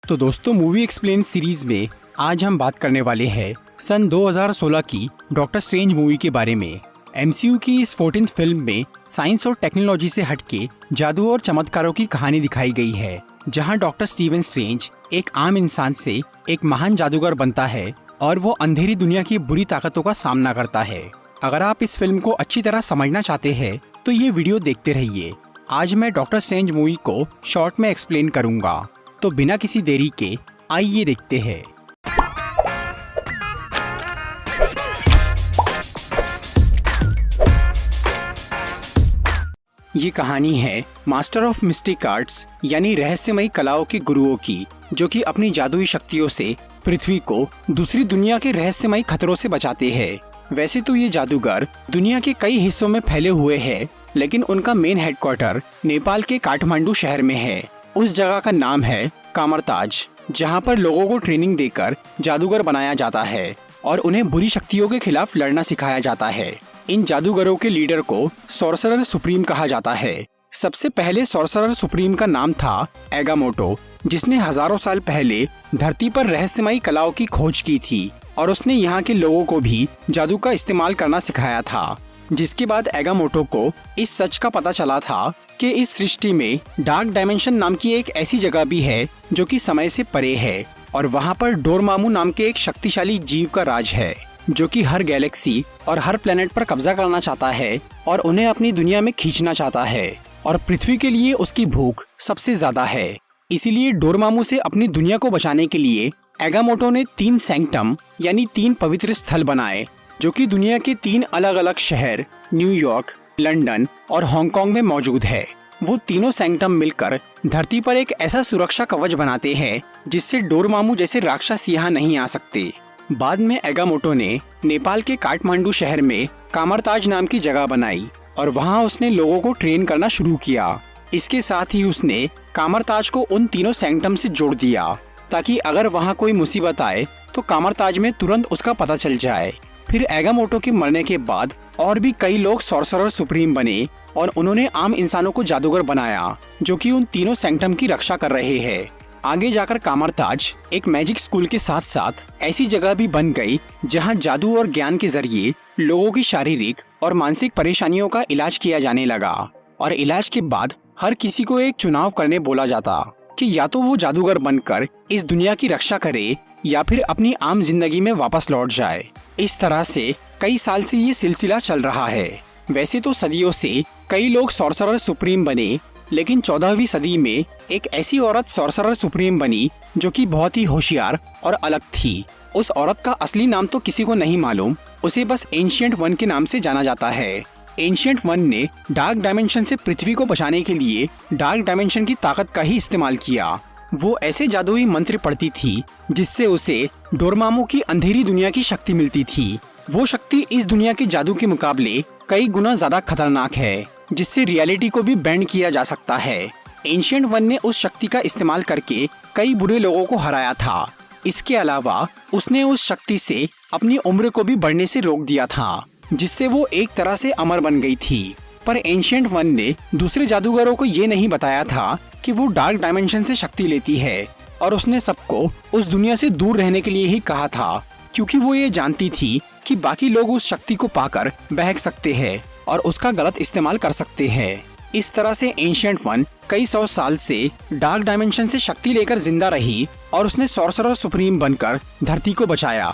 तो दोस्तों, movie explain series में आज हम बात करने वाले हैं सन 2016 की डॉक्टर स्ट्रेंज मूवी के बारे में। एमसीयू की इस 14th फिल्म में साइंस और टेक्नोलॉजी से हटके जादू और चमत्कारों की कहानी दिखाई गई है, जहां डॉक्टर स्टीवन स्ट्रेंज एक आम इंसान से एक महान जादूगर बनता है और वो अंधेरी दुनिया की बुरी ताकतों का सामना करता है। अगर आप इस फिल्म को अच्छी तरह समझना चाहते हैं तो ये वीडियो देखते रहिए। आज मैं डॉक्टर स्ट्रेंज मूवी को शॉर्ट में एक्सप्लेन करूंगा, तो बिना किसी देरी के आइए देखते हैं। ये कहानी है मास्टर ऑफ मिस्टिक आर्ट्स यानी रहस्यमयी कलाओं के गुरुओं की, जो कि अपनी जादुई शक्तियों से पृथ्वी को दूसरी दुनिया के रहस्यमयी खतरों से बचाते हैं। वैसे तो ये जादूगर दुनिया के कई हिस्सों में फैले हुए हैं, लेकिन उनका मेन हेडक्वार्टर नेपाल के काठमांडू शहर में है। उस जगह का नाम है कामरताज, जहाँ पर लोगों को ट्रेनिंग देकर जादूगर बनाया जाता है और उन्हें बुरी शक्तियों के खिलाफ लड़ना सिखाया जाता है। इन जादूगरों के लीडर को सॉर्सरर सुप्रीम कहा जाता है। सबसे पहले सॉर्सरर सुप्रीम का नाम था एगामोटो, जिसने हजारों साल पहले धरती पर रहस्यमयी कलाओं की खोज की थी और उसने यहाँ के लोगों को भी जादू का इस्तेमाल करना सिखाया था। जिसके बाद एगामोटो को इस सच का पता चला था कि इस सृष्टि में डार्क डायमेंशन नाम की एक ऐसी जगह भी है जो कि समय से परे है, और वहाँ पर डोरमामू नाम के एक शक्तिशाली जीव का राज है, जो कि हर गैलेक्सी और हर प्लेनेट पर कब्जा करना चाहता है और उन्हें अपनी दुनिया में खींचना चाहता है, और पृथ्वी के लिए उसकी भूख सबसे ज्यादा है। इसीलिए डोरमामू से अपनी दुनिया को बचाने के लिए एगामोटो ने 3 सैंक्टम यानी 3 पवित्र स्थल बनाए, जो कि दुनिया के 3 अलग अलग शहर न्यूयॉर्क, लंदन और हांगकांग में मौजूद है। वो तीनों सैंक्टम मिलकर धरती पर एक ऐसा सुरक्षा कवच बनाते हैं जिससे डोरमामू जैसे राक्षस यहाँ नहीं आ सकते। बाद में एगामोटो ने नेपाल के काठमांडू शहर में कामरताज नाम की जगह बनाई और वहाँ उसने लोगों को ट्रेन करना शुरू किया। इसके साथ ही उसने कामरताज को उन तीनों सैंक्टम से जोड़ दिया, ताकि अगर वहाँ कोई मुसीबत आए तो कामरताज में तुरंत उसका पता चल जाए। फिर एगामोटो के मरने के बाद और भी कई लोग सॉर्सरर सुप्रीम बने और उन्होंने आम इंसानों को जादूगर बनाया, जो कि उन तीनों सैंक्टम की रक्षा कर रहे हैं। आगे जाकर कामरताज एक मैजिक स्कूल के साथ साथ ऐसी जगह भी बन गई जहां जादू और ज्ञान के जरिए लोगों की शारीरिक और मानसिक परेशानियों का इलाज किया जाने लगा। और इलाज के बाद हर किसी को एक चुनाव करने बोला जाता कि या तो वो जादूगर बनकर इस दुनिया की रक्षा करे या फिर अपनी आम जिंदगी में वापस लौट जाए। इस तरह से कई साल से ये सिलसिला चल रहा है। वैसे तो सदियों से कई लोग सॉर्सरर सुप्रीम बने, लेकिन 14वीं सदी में एक ऐसी औरत सॉर्सरर सुप्रीम बनी जो कि बहुत ही होशियार और अलग थी। उस औरत का असली नाम तो किसी को नहीं मालूम, उसे बस एंशिएंट वन के नाम से जाना जाता है। एंशिएंट वन ने डार्क डायमेंशन से पृथ्वी को बचाने के लिए डार्क डायमेंशन की ताकत का ही इस्तेमाल किया। वो ऐसे जादुई मंत्र पढ़ती थी जिससे उसे डोरमामू की अंधेरी दुनिया की शक्ति मिलती थी। वो शक्ति इस दुनिया के जादू के मुकाबले कई गुना ज्यादा खतरनाक है, जिससे रियलिटी को भी बेंड किया जा सकता है। एंशिएंट वन ने उस शक्ति का इस्तेमाल करके कई बुरे लोगों को हराया था। इसके अलावा उसने उस शक्ति से अपनी उम्र को भी बढ़ने से रोक दिया था, जिससे वो एक तरह से अमर बन गई थी। पर एंशिएंट वन ने दूसरे जादूगरों को ये नहीं बताया था कि वो डार्क डायमेंशन से शक्ति लेती है, और उसने सबको उस दुनिया से दूर रहने के लिए ही कहा था, क्योंकि वो ये जानती थी कि बाकी लोग उस शक्ति को पाकर बहक सकते हैं और उसका गलत इस्तेमाल कर सकते हैं। इस तरह से एंशिएंट वन कई 100 साल से डार्क डायमेंशन से शक्ति लेकर जिंदा रही और उसने सॉर्सरर सुप्रीम बनकर धरती को बचाया।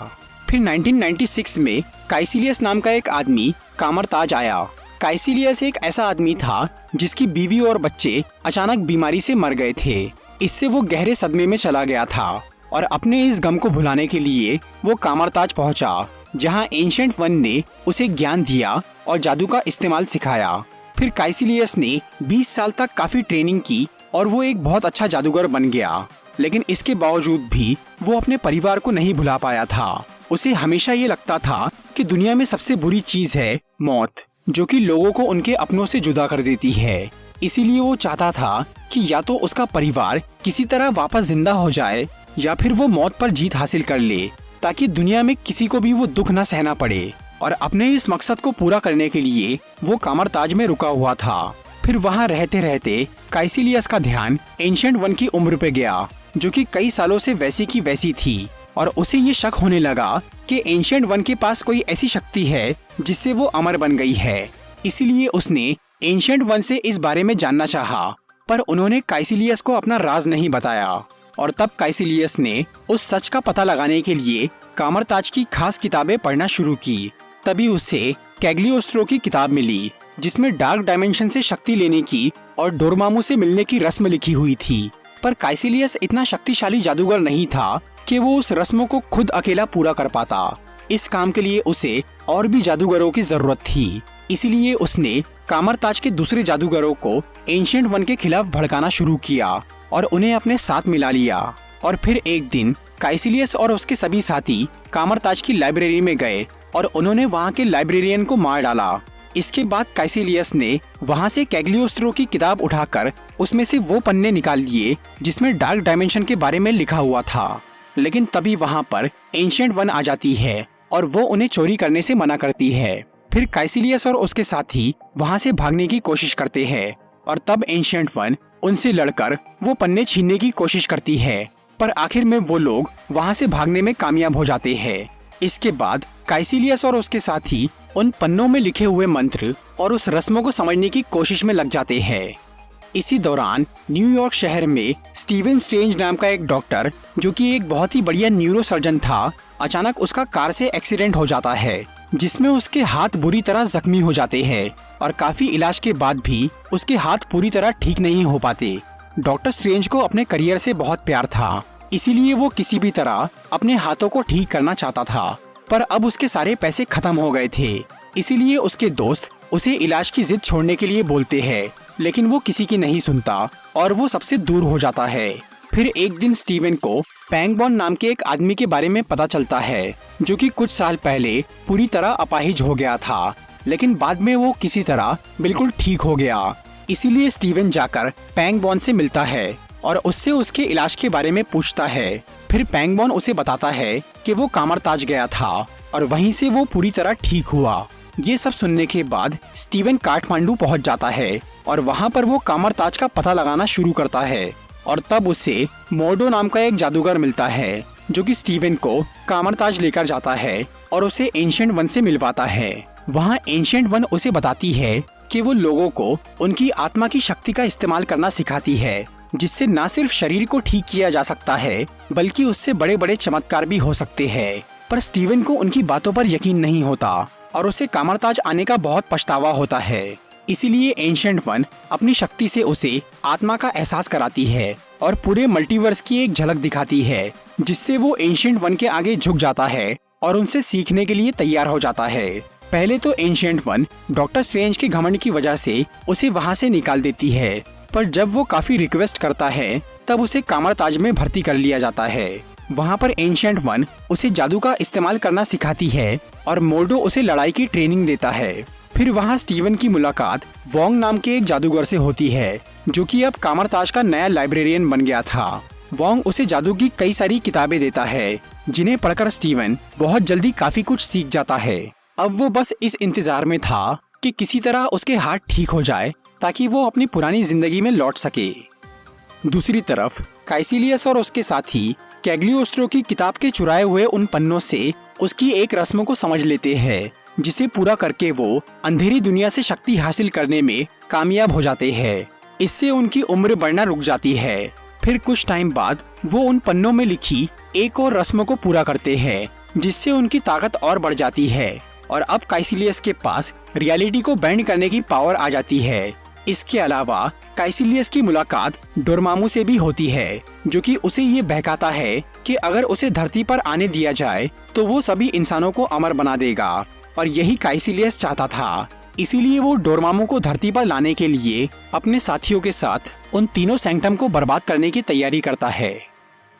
फिर 1996 में काइसिलियस नाम का एक आदमी कामरताज आया। काइसिलियस एक ऐसा आदमी था जिसकी बीवी और बच्चे अचानक बीमारी से मर गए थे। इससे वो गहरे सदमे में चला गया था और अपने इस गम को भुलाने के लिए वो कामरताज पहुंचा, जहां एंशिएंट वन ने उसे ज्ञान दिया और जादू का इस्तेमाल सिखाया। फिर काइसिलियस ने 20 साल तक काफी ट्रेनिंग की और वो एक बहुत अच्छा जादूगर बन गया, लेकिन इसके बावजूद भी वो अपने परिवार को नहीं भुला पाया था। उसे हमेशा ये लगता था कि दुनिया में सबसे बुरी चीज है मौत, जो कि लोगों को उनके अपनों से जुदा कर देती है। इसीलिए वो चाहता था कि या तो उसका परिवार किसी तरह वापस जिंदा हो जाए या फिर वो मौत पर जीत हासिल कर ले, ताकि दुनिया में किसी को भी वो दुख न सहना पड़े। और अपने इस मकसद को पूरा करने के लिए वो कामरताज में रुका हुआ था। फिर वहाँ रहते रहते काइसिलियस का ध्यान एंशिएंट वन की उम्र पे गया जो कि कई सालों से वैसी की वैसी थी और उसे ये शक होने लगा कि एंशिएंट वन के पास कोई ऐसी शक्ति है जिससे वो अमर बन गई है। इसीलिए उसने एंशिएंट वन से इस बारे में जानना चाहा, पर उन्होंने काइसिलियस को अपना राज नहीं बताया। और तब काइसिलियस ने उस सच का पता लगाने के लिए कामरताज की खास किताबें पढ़ना शुरू की। तभी उसे कैग्लियोस्ट्रो की किताब मिली, जिसमें डार्क डायमेंशन से शक्ति लेने की और डोरमामू से मिलने की रस्म लिखी हुई थी। पर काइसिलियस इतना शक्तिशाली जादूगर नहीं था कि वो उस रस्म को खुद अकेला पूरा कर पाता। इस काम के लिए उसे और भी जादूगरों की जरूरत थी। इसीलिए उसने कामरताज के दूसरे जादूगरों को एंशिएंट वन के खिलाफ भड़काना शुरू किया और उन्हें अपने साथ मिला लिया। और फिर एक दिन काइसिलियस और उसके सभी साथी कामरताज की लाइब्रेरी में गए और उन्होंने वहाँ के लाइब्रेरियन को मार डाला। इसके बाद काइसिलियस ने वहाँ से कैग्लियोस्ट्रो की किताब उठाकर उसमें से वो पन्ने निकाल लिए जिसमें डार्क डायमेंशन के बारे में लिखा हुआ था। लेकिन तभी वहाँ पर एंशिएंट वन आ जाती है और वो उन्हें चोरी करने से मना करती है। फिर काइसिलियस और उसके साथी वहाँ से भागने की कोशिश करते हैं और तब एंशिएंट वन उनसे लड़कर वो पन्ने छीनने की कोशिश करती है, पर आखिर में वो लोग वहाँ से भागने में कामयाब हो जाते हैं। इसके बाद काइसिलियस और उसके साथी उन पन्नों में लिखे हुए मंत्र और उस रस्मों को समझने की कोशिश में लग जाते हैं। इसी दौरान न्यूयॉर्क शहर में स्टीवन स्ट्रेंज नाम का एक डॉक्टर, जो कि एक बहुत ही बढ़िया न्यूरोसर्जन था, अचानक उसका कार से एक्सीडेंट हो जाता है, जिसमें उसके हाथ बुरी तरह जख्मी हो जाते हैं और काफी इलाज के बाद भी उसके हाथ पूरी तरह ठीक नहीं हो पाते। डॉक्टर स्ट्रेंज को अपने करियर से बहुत प्यार था, इसीलिए वो किसी भी तरह अपने हाथों को ठीक करना चाहता था, पर अब उसके सारे पैसे खत्म हो गए थे। इसीलिए उसके दोस्त उसे इलाज की जिद छोड़ने के लिए बोलते हैं, लेकिन वो किसी की नहीं सुनता और वो सबसे दूर हो जाता है। फिर एक दिन स्टीवन को पैंगबॉन नाम के एक आदमी के बारे में पता चलता है, जो कि कुछ साल पहले पूरी तरह अपाहिज हो गया था, लेकिन बाद में वो किसी तरह बिल्कुल ठीक हो गया। इसीलिए स्टीवन जाकर पैंगबॉन से मिलता है और उससे उसके इलाज के बारे में पूछता है। फिर पैंगबॉन उसे बताता है कि वो कामरताज गया था और वहीं से वो पूरी तरह ठीक हुआ। ये सब सुनने के बाद स्टीवन काठमांडू पहुंच जाता है और वहां पर वो कामरताज का पता लगाना शुरू करता है। और तब उसे मोर्डो नाम का एक जादूगर मिलता है, जो कि स्टीवन को कामरताज लेकर जाता है और उसे एंशिएंट वन से मिलवाता है। वहाँ एंशिएंट वन उसे बताती है कि वो लोगों को उनकी आत्मा की शक्ति का इस्तेमाल करना सिखाती है, जिससे न सिर्फ शरीर को ठीक किया जा सकता है बल्कि उससे बड़े बड़े चमत्कार भी हो सकते हैं। पर स्टीवन को उनकी बातों पर यकीन नहीं होता और उसे कामरताज आने का बहुत पछतावा होता है। इसीलिए एंशिएंट वन अपनी शक्ति से उसे आत्मा का एहसास कराती है और पूरे मल्टीवर्स की एक झलक दिखाती है, जिससे वो एंशिएंट वन के आगे झुक जाता है और उनसे सीखने के लिए तैयार हो जाता है। पहले तो एंशिएंट वन डॉक्टर स्ट्रेंज के घमंड की वजह से उसे वहाँ से निकाल देती है, पर जब वो काफी रिक्वेस्ट करता है तब उसे कामरताज में भर्ती कर लिया जाता है। वहाँ पर एंशिएंट वन उसे जादू का इस्तेमाल करना सिखाती है और मोर्डो उसे लड़ाई की ट्रेनिंग देता है। फिर वहाँ स्टीवन की मुलाकात वोंग नाम के एक जादूगर से होती है, जो कि अब कामरताज का नया लाइब्रेरियन बन गया था। वोंग उसे जादू की कई सारी किताबें देता है, जिन्हें पढ़कर स्टीवन बहुत जल्दी काफी कुछ सीख जाता है। अब वो बस इस इंतजार में था कि किसी तरह उसके हाथ ठीक हो जाए ताकि वो अपनी पुरानी जिंदगी में लौट सके। दूसरी तरफ काइसिलियस और उसके साथी कैग्लियोस्ट्रो की किताब के चुराए हुए उन पन्नों से उसकी एक रस्म को समझ लेते हैं, जिसे पूरा करके वो अंधेरी दुनिया से शक्ति हासिल करने में कामयाब हो जाते हैं। इससे उनकी उम्र बढ़ना रुक जाती है। फिर कुछ टाइम बाद वो उन पन्नों में लिखी एक और रस्म को पूरा करते हैं, जिससे उनकी ताकत और बढ़ जाती है और अब काइसिलियस के पास रियलिटी को बेंड करने की पावर आ जाती है। इसके अलावा काइसिलियस की मुलाकात डोरमामू से भी होती है, जो कि उसे ये बहकाता है कि अगर उसे धरती पर आने दिया जाए तो वो सभी इंसानों को अमर बना देगा, और यही काइसिलियस चाहता था। इसीलिए वो डोरमामू को धरती पर लाने के लिए अपने साथियों के साथ उन तीनों सैंक्टम को बर्बाद करने की तैयारी करता है।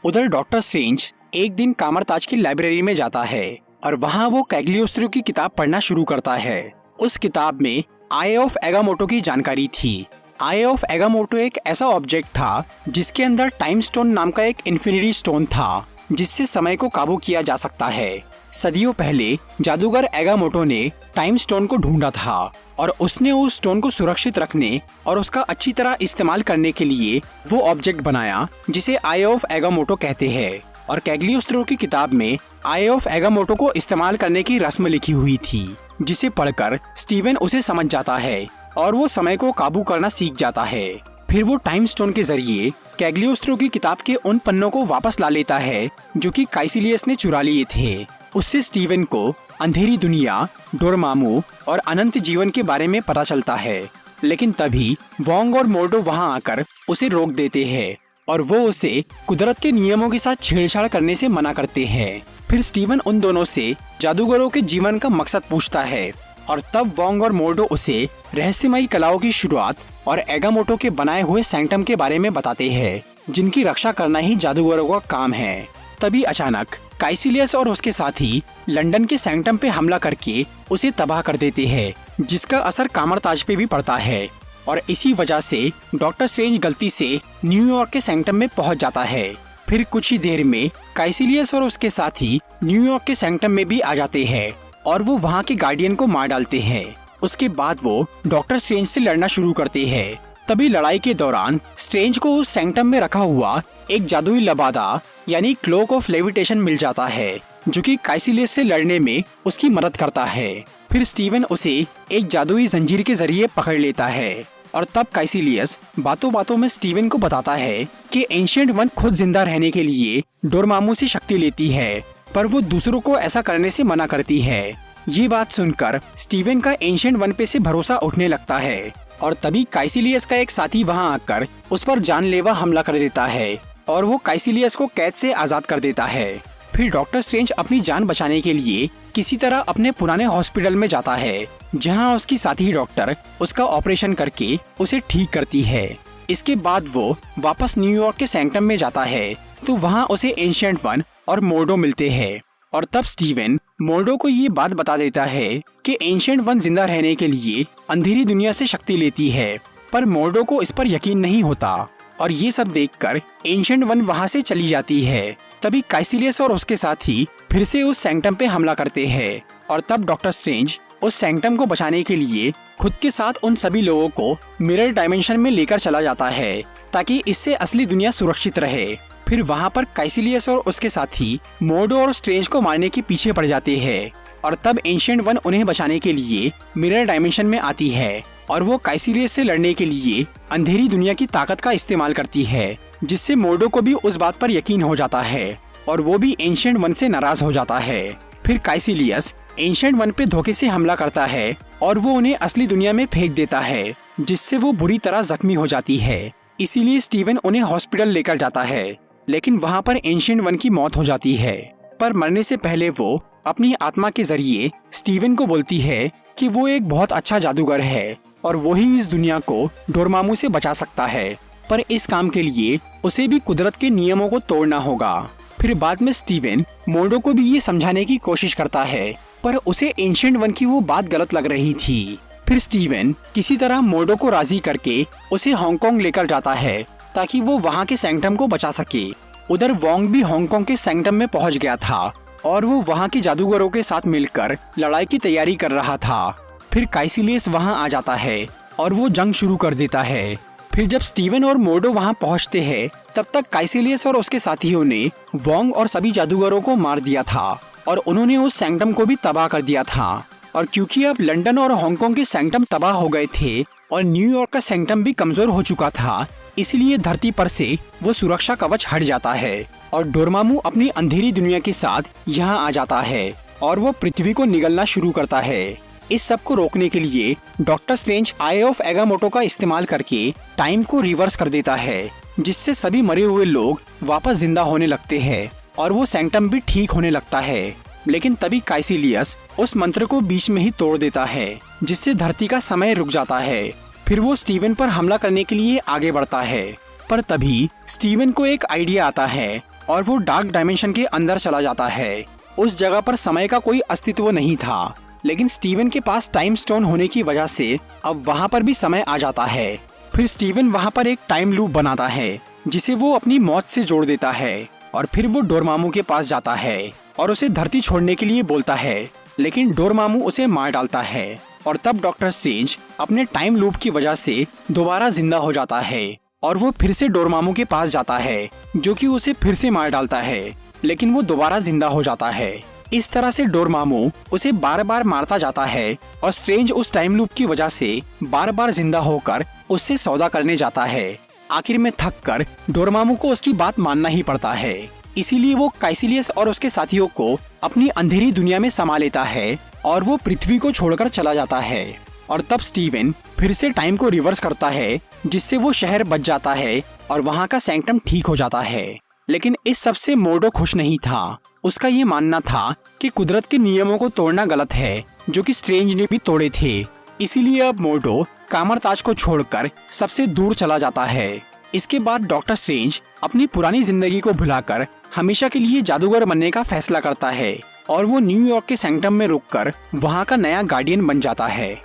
उधर डॉक्टर स्ट्रेंज एक दिन कामरताज की लाइब्रेरी में जाता है और वहाँ वो कैग्लियोस्ट्रो की किताब पढ़ना शुरू करता है। उस किताब में आई ऑफ एगामोटो की जानकारी थी। आई ऑफ एगामोटो एक ऐसा ऑब्जेक्ट था जिसके अंदर टाइम स्टोन नाम का एक इन्फिनिटी स्टोन था, जिससे समय को काबू किया जा सकता है। सदियों पहले जादूगर एगामोटो ने टाइम स्टोन को ढूंढा था और उसने उस स्टोन को सुरक्षित रखने और उसका अच्छी तरह इस्तेमाल करने के लिए वो ऑब्जेक्ट बनाया जिसे आई ऑफ एगामोटो कहते हैं। और कैग्लियोस्ट्रो की किताब में आई ऑफ एगामोटो को इस्तेमाल करने की रस्म लिखी हुई थी, जिसे पढ़कर स्टीवन उसे समझ जाता है और वो समय को काबू करना सीख जाता है। फिर वो टाइम स्टोन के जरिए कैग्लियोस्ट्रो की किताब के उन पन्नों को वापस ला लेता है जो कि काइसिलियस ने चुरा लिए थे। उससे स्टीवन को अंधेरी दुनिया, डोरमामू और अनंत जीवन के बारे में पता चलता है। लेकिन तभी वोंग और मोर्डो वहां आकर उसे रोक देते हैं और वो उसे कुदरत के नियमों के साथ छेड़छाड़ करने से मना करते हैं। फिर स्टीवन उन दोनों से जादूगरों के जीवन का मकसद पूछता है और तब वोंग और मोर्डो उसे रहस्यमयी कलाओं की शुरुआत और एगामोटो के बनाए हुए सैंक्टम के बारे में बताते हैं, जिनकी रक्षा करना ही जादूगरों का काम है। तभी अचानक काइसिलियस और उसके साथी लंदन के सैंक्टम पे हमला करके उसे तबाह कर देते हैं, जिसका असर कामरताज पे भी पड़ता है और इसी वजह से डॉक्टर स्ट्रेंज गलती से न्यूयॉर्क के सैंक्टम में पहुंच जाता है। फिर कुछ ही देर में काइसिलियस और उसके साथी न्यूयॉर्क के सैंक्टम में भी आ जाते हैं और वो वहाँ के गार्डियन को मार डालते हैं। उसके बाद वो डॉक्टर स्ट्रेंज से लड़ना शुरू करते हैं। तभी लड़ाई के दौरान स्ट्रेंज को उस सैंक्टम में रखा हुआ एक जादुई लबादा यानी क्लोक ऑफ लेविटेशन मिल जाता है, जो कि काइसिलियस से लड़ने में उसकी मदद करता है। फिर स्टीवन उसे एक जादुई जंजीर के जरिए पकड़ लेता है और तब काइसिलियस बातों बातों में स्टीवन को बताता है कि एंशिएंट वन खुद जिंदा रहने के लिए डोरमामू से शक्ति लेती है, पर वो दूसरों को ऐसा करने से मना करती है। ये बात सुनकर स्टीवन का एंशिएंट वन पे से भरोसा उठने लगता है और तभी काइसिलियस का एक साथी वहां आकर उस पर जानलेवा हमला कर देता है और वो काइसिलियस को कैद से आजाद कर देता है। फिर डॉक्टर स्ट्रेंज अपनी जान बचाने के लिए किसी तरह अपने पुराने हॉस्पिटल में जाता है, जहां उसकी साथी डॉक्टर उसका ऑपरेशन करके उसे ठीक करती है। इसके बाद वो वापस न्यूयॉर्क के सैंक्टम में जाता है, तो वहां उसे एंशिएंट वन और मोर्डो मिलते हैं और तब स्टीवन मोर्डो को ये बात बता देता है कि एंशिएंट वन जिंदा रहने के लिए अंधेरी दुनिया से शक्ति लेती है, पर मोर्डो को इस पर यकीन नहीं होता और ये सब देखकर एंशिएंट वन वहां से चली जाती है। तभी काइसिलियस और उसके साथी फिर से उस सैंक्टम पे हमला करते हैं और तब डॉक्टर स्ट्रेंज उस सैंक्टम को बचाने के लिए खुद के साथ उन सभी लोगों को मिरर डायमेंशन में लेकर चला जाता है, ताकि इससे असली दुनिया सुरक्षित रहे। फिर वहाँ पर काइसिलियस और उसके साथी मोर्डो और स्ट्रेंज को मारने के पीछे पड़ जाते हैं और तब एंशिएंट वन उन्हें बचाने के लिए मिरर डायमेंशन में आती है और वो काइसिलियस से लड़ने के लिए अंधेरी दुनिया की ताकत का इस्तेमाल करती है, जिससे मोर्डो को भी उस बात पर यकीन हो जाता है और वो भी एंशिएंट वन से नाराज हो जाता है। फिर काइसिलियस एंशिएंट वन पे धोखे से हमला करता है और वो उन्हें असली दुनिया में फेंक देता है, जिससे वो बुरी तरह जख्मी हो जाती है। इसीलिए स्टीवन उन्हें हॉस्पिटल लेकर जाता है, लेकिन वहाँ पर एंशिएंट वन की मौत हो जाती है। पर मरने से पहले वो अपनी आत्मा के जरिए स्टीवन को बोलती है कि वो एक बहुत अच्छा जादूगर है और वो ही इस दुनिया को डोरमामू से बचा सकता है, पर इस काम के लिए उसे भी कुदरत के नियमों को तोड़ना होगा। फिर बाद में स्टीवन मोर्डो को भी ये समझाने की कोशिश करता है, पर उसे एंशिएंट वन की वो बात गलत लग रही थी। फिर स्टीवन किसी तरह मोर्डो को राजी करके उसे हांगकांग लेकर जाता है, ताकि वो वहाँ के सैंक्टम को बचा सके। उधर वोंग भी हांगकांग के सैंक्टम में पहुँच गया था और वो वहाँ के जादूगरों के साथ मिलकर लड़ाई की तैयारी कर रहा था। फिर काइसिलियस वहाँ आ जाता है और वो जंग शुरू कर देता है। फिर जब स्टीवन और मोर्डो वहाँ पहुँचते हैं, तब तक काइसिलियस और उसके साथियों ने वोंग और सभी जादूगरों को मार दिया था और उन्होंने उस सैंक्टम को भी तबाह कर दिया था। और क्योंकि अब लंदन और हांगकांग के सैंक्टम तबाह हो गए थे और न्यूयॉर्क का सैंक्टम भी कमजोर हो चुका था, इसलिए धरती पर से वो सुरक्षा कवच हट जाता है और डोरमामू अपनी अंधेरी दुनिया के साथ यहाँ आ जाता है और वो पृथ्वी को निगलना शुरू करता है। इस सब को रोकने के लिए डॉक्टर स्ट्रेंज आई ऑफ एगामोटो का इस्तेमाल करके टाइम को रिवर्स कर देता है, जिससे सभी मरे हुए लोग वापस जिंदा होने लगते हैं और वो सैंक्टम भी ठीक होने लगता है। लेकिन तभी काइसिलियस उस मंत्र को बीच में ही तोड़ देता है, जिससे धरती का समय रुक जाता है। फिर वो स्टीवन पर हमला करने के लिए आगे बढ़ता है, पर तभी स्टीवन को एक आइडिया आता है और वो डार्क डायमेंशन के अंदर चला जाता है। उस जगह पर समय का कोई अस्तित्व नहीं था, लेकिन स्टीवन के पास टाइम स्टोन होने की वजह से अब वहाँ पर भी समय आ जाता है। फिर स्टीवन वहाँ पर एक टाइम लूप बनाता है, जिसे वो अपनी मौत से जोड़ देता है और फिर वो डोरमामू के पास जाता है और उसे धरती छोड़ने के लिए बोलता है, लेकिन डोरमामू उसे मार डालता है और तब डॉक्टर स्ट्रेंज अपने टाइम लूप की वजह से दोबारा जिंदा हो जाता है और वो फिर से डोरमामू के पास जाता है जो कि उसे फिर से मार डालता है, लेकिन वो दोबारा जिंदा हो जाता है। इस तरह से डोरमामू उसे बार बार मारता जाता है और स्ट्रेंज उस टाइम लूप की वजह से बार बार जिंदा होकर उससे सौदा करने जाता है। आखिर में थक कर डोरमामू को उसकी बात मानना ही पड़ता है, इसीलिए वो काइसिलियस और उसके साथियों को अपनी अंधेरी दुनिया में समा लेता है और वो पृथ्वी को छोड़कर चला जाता है। और तब स्टीवन फिर से टाइम को रिवर्स करता है जिससे वो शहर बच जाता है और वहाँ का सैंक्टम ठीक हो जाता है। लेकिन इस सब से मोर्डो खुश नहीं था। उसका ये मानना था कि कुदरत के नियमों को तोड़ना गलत है, जो कि स्ट्रेंज ने भी तोड़े थे। इसीलिए अब मोर्डो कामरताज को छोड़कर सबसे दूर चला जाता है। इसके बाद डॉक्टर स्ट्रेंज अपनी पुरानी जिंदगी को भुलाकर हमेशा के लिए जादूगर बनने का फैसला करता है और वो न्यूयॉर्क के सैंक्टम में रुककर वहाँ का नया गार्डियन बन जाता है।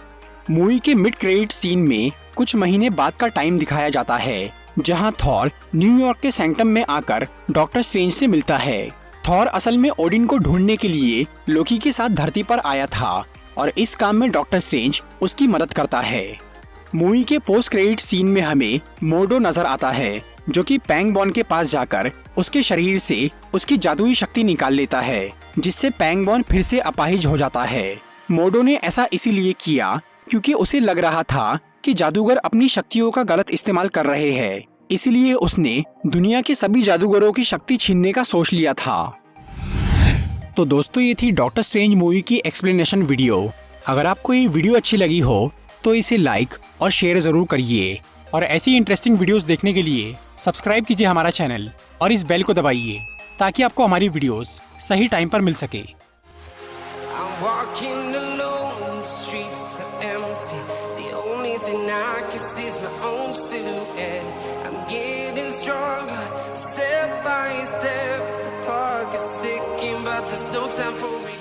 मूवी के मिड क्रेडिट सीन में कुछ महीने बाद का टाइम दिखाया जाता है, जहां थॉर न्यूयॉर्क के सैंक्टम में आकर डॉक्टर स्ट्रेंज से मिलता है। थॉर असल में ओडिन को ढूंढने के लिए लोकी के साथ धरती पर आया था और इस काम में डॉक्टर स्ट्रेंज उसकी मदद करता है। मूवी के पोस्ट क्रेडिट सीन में हमें मोर्डो नजर आता है, जो कि पैंगबॉन के पास जाकर उसके शरीर से उसकी जादुई शक्ति निकाल लेता है, जिससे पैंगबॉन फिर से अपाहिज हो जाता है। मोर्डो ने ऐसा इसीलिए किया क्योंकि उसे लग रहा था कि जादूगर अपनी शक्तियों का गलत इस्तेमाल कर रहे हैं, इसलिए उसने दुनिया के सभी जादूगरों की शक्ति छीनने का सोच लिया था। तो दोस्तों, ये थी डॉक्टर स्ट्रेंज मूवी की एक्सप्लेनेशन वीडियो। अगर आपको ये वीडियो अच्छी लगी हो तो इसे लाइक और शेयर जरूर करिए और ऐसी इंटरेस्टिंग वीडियोस देखने के लिए सब्सक्राइब कीजिए हमारा चैनल और इस बेल को दबाइए ताकि आपको हमारी वीडियोस सही टाइम पर मिल सके। I can see my own silhouette. I'm getting stronger, step by step. The clock is ticking, but there's no time for me.